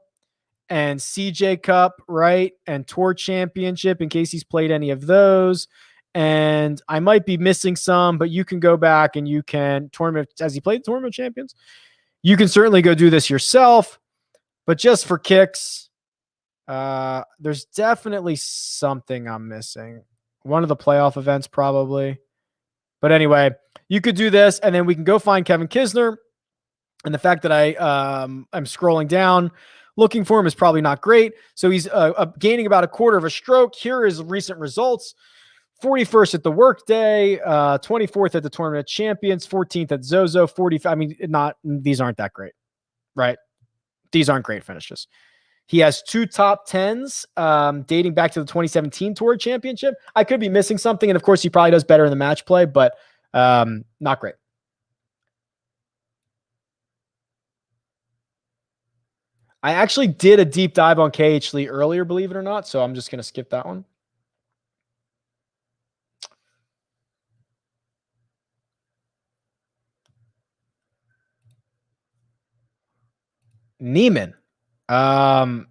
and CJ Cup, right? And Tour Championship in case he's played any of those. And I might be missing some, but you can go back and you can has he played Tournament Champions? You can certainly go do this yourself, but just for kicks, there's definitely something I'm missing. One of the playoff events probably. But anyway, you could do this and then we can go find Kevin Kisner. And the fact that I'm scrolling down, looking for him is probably not great. So he's gaining about a quarter of a stroke. Here are his recent results. 41st at the workday, 24th at the tournament champions, 14th at Zozo, 45. I mean, these aren't that great, right? These aren't great finishes. He has 2 top 10s dating back to the 2017 Tour Championship. I could be missing something. And of course, he probably does better in the match play, but not great. I actually did a deep dive on KH Lee earlier, believe it or not. So I'm just going to skip that one. Neiman. Neiman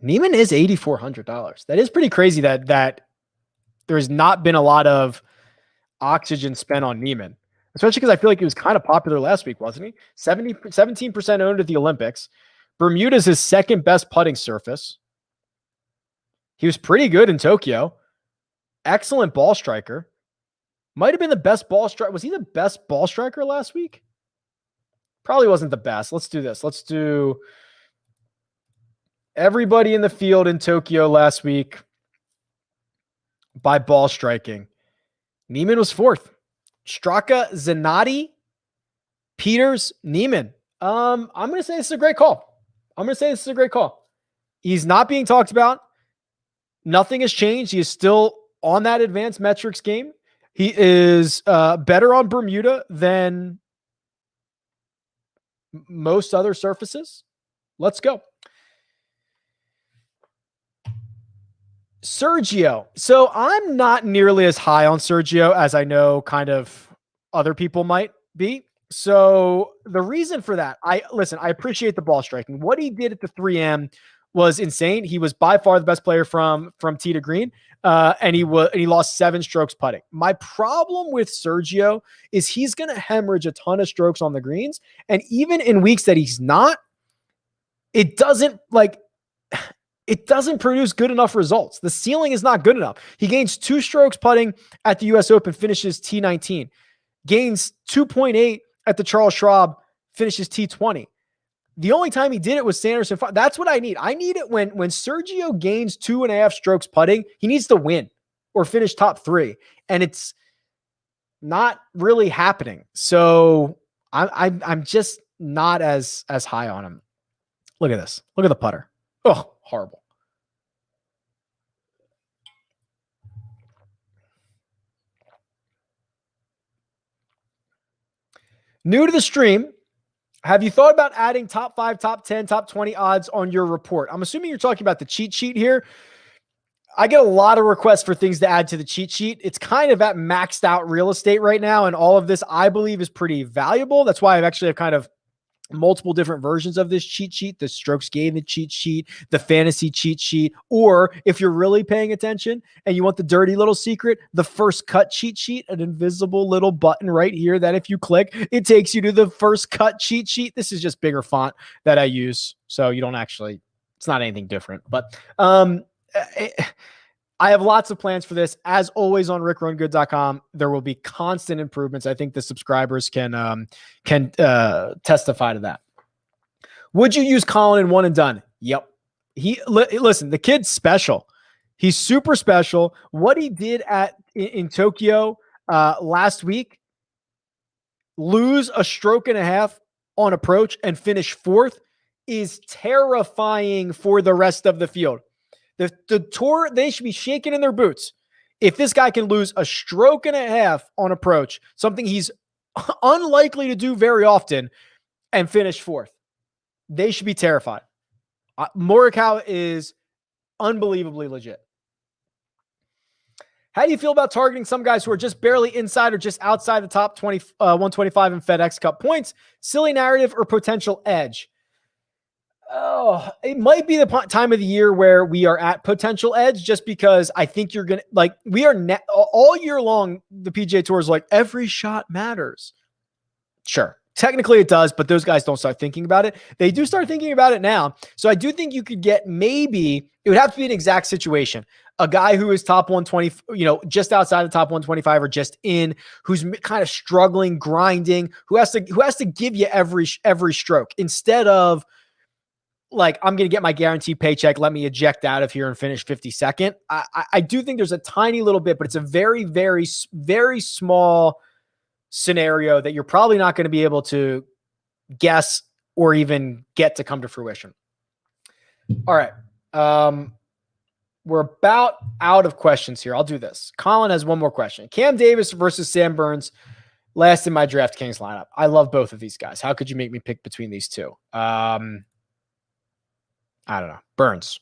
is $8,400. That is pretty crazy that there has not been a lot of oxygen spent on Neiman, especially because I feel like he was kind of popular last week, wasn't he? 17% owned at the Olympics. Bermuda's his second best putting surface. He was pretty good in Tokyo. Excellent ball striker. Might have been the best ball striker. Was he the best ball striker last week? Probably wasn't the best. Let's do this. Let's do everybody in the field in Tokyo last week by ball striking. Neiman was 4th. Straka, Zanotti, Peters, Neiman. I'm going to say this is a great call. He's not being talked about. Nothing has changed. He is still on that advanced metrics game. He is better on Bermuda than most other surfaces. Let's go. Sergio. So I'm not nearly as high on Sergio as I know kind of other people might be. So the reason for that, I appreciate the ball striking. What he did at the 3M was insane. He was by far the best player from tee to green. And he lost 7 strokes putting. My problem with Sergio is he's going to hemorrhage a ton of strokes on the greens. And even in weeks that he's not, it doesn't produce good enough results. The ceiling is not good enough. He gains 2 strokes putting at the US Open, finishes T19, gains 2.8 at the Charles Schwab, finishes T20. The only time he did it was Sanderson. That's what I need. I need it when Sergio gains 2.5 strokes putting, he needs to win or finish top 3. And it's not really happening. So I'm just not as high on him. Look at this. Look at the putter. Oh, horrible. New to the stream. Have you thought about adding top 5, top 10, top 20 odds on your report? I'm assuming you're talking about the cheat sheet here. I get a lot of requests for things to add to the cheat sheet. It's kind of at maxed out real estate right now. And all of this, I believe, is pretty valuable. That's why I've kind of multiple different versions of this cheat sheet, the strokes gained cheat sheet, the fantasy cheat sheet, or if you're really paying attention and you want the dirty little secret, the first cut cheat sheet, an invisible little button right here that if you click, it takes you to the first cut cheat sheet. This is just bigger font that I use, so you don't actually, it's not anything different, but I have lots of plans for this. As always on RickRunGood.com, there will be constant improvements. I think the subscribers can testify to that. Would you use Colin in one and done? Yep. Listen, the kid's special. He's super special. What he did in Tokyo last week, lose a stroke and a half on approach and finish fourth, is terrifying for the rest of the field. The tour, they should be shaking in their boots. If this guy can lose a stroke and a half on approach, something he's unlikely to do very often, and finish fourth, they should be terrified. Morikawa is unbelievably legit. How do you feel about targeting some guys who are just barely inside or just outside the top 125 in FedEx Cup points? Silly narrative or potential edge? Oh, it might be the time of the year where we are at potential edge, just because I think you're going to, like, we are all year long. The PGA Tour is like, every shot matters. Sure. Technically it does, but those guys don't start thinking about it. They do start thinking about it now. So I do think you could get, maybe it would have to be an exact situation. A guy who is top 120, just outside the top 125 or just in, who's kind of struggling, grinding, who has to give you every stroke, instead of, like, I'm going to get my guaranteed paycheck, let me eject out of here and finish 52nd. I do think there's a tiny little bit, but it's a very, very, very small scenario that you're probably not going to be able to guess or even get to come to fruition. All right. We're about out of questions here. I'll do this. Colin has one more question. Cam Davis versus Sam Burns, last in my DraftKings lineup. I love both of these guys. How could you make me pick between these two? I don't know. Burns.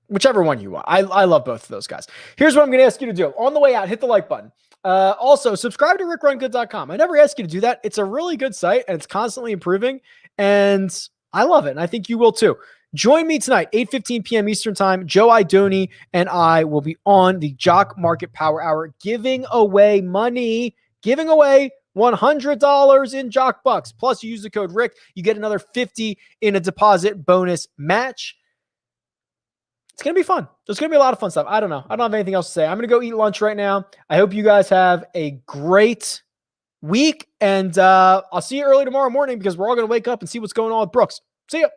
Whichever one you want. I love both of those guys. Here's what I'm going to ask you to do. On the way out, hit the like button. Also, subscribe to RickRunGood.com. I never ask you to do that. It's a really good site, and it's constantly improving, and I love it, and I think you will too. Join me tonight, 8:15 p.m. Eastern Time. Joe Idoni and I will be on the Jock Market Power Hour giving away money, giving away $100 in Jock Bucks. Plus, you use the code Rick, you get another $50 in a deposit bonus match. It's going to be fun. There's going to be a lot of fun stuff. I don't know. I don't have anything else to say. I'm going to go eat lunch right now. I hope you guys have a great week, and I'll see you early tomorrow morning, because we're all going to wake up and see what's going on with Brooks. See ya.